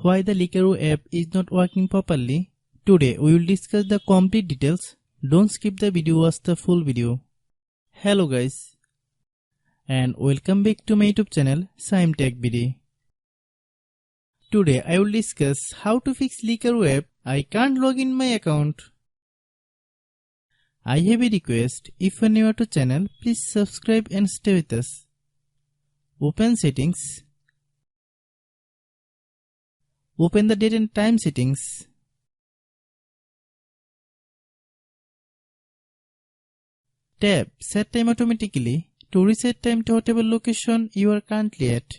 Why the Likerro app is not working properly? Today we will discuss the complete details. Don't skip the video, watch the full video. Hello guys, and welcome back to my YouTube channel Shaem Tech BD. Today I will discuss how to fix Likerro app. I can't log in my account. I have a request. If you are new to channel, please subscribe and stay with us. Open settings. Open the date and time settings. Tap Set Time automatically to reset time to whatever location you are currently at.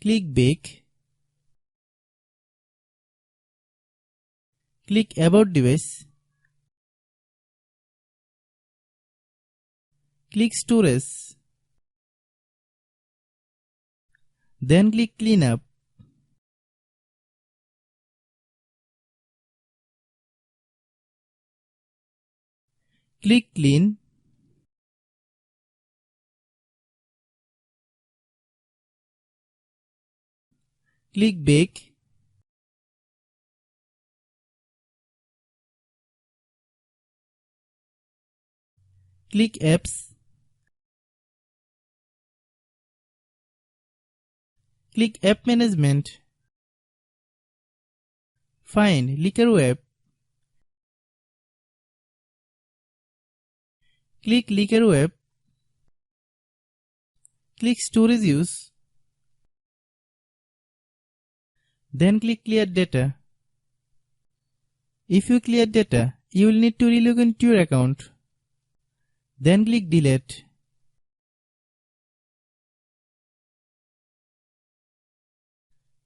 Click Back. Click About Device. Click Storage. Then click Cleanup. Click Clean. Click Back. Click Apps. Click App Management. Find Likerro app. Click Likerro app. Click Storage Use. Then click Clear Data. If you clear data, you will need to relog into your account. Then click Delete.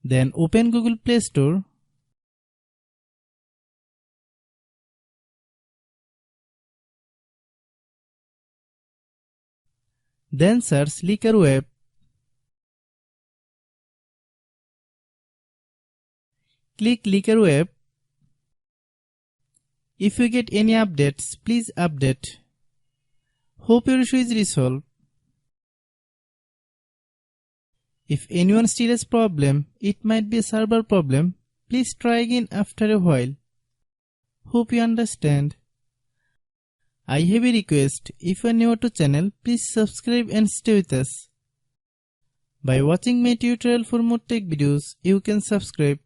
Then open Google Play Store. Then search Likerro app. Click Likerro app. If you get any updates, please update. Hope your issue is resolved. If anyone still has problem, it might be a server problem. Please try again after a while. Hope you understand. I have a request. If you are new to channel, please subscribe and stay with us. By watching my tutorial for more tech videos, you can subscribe.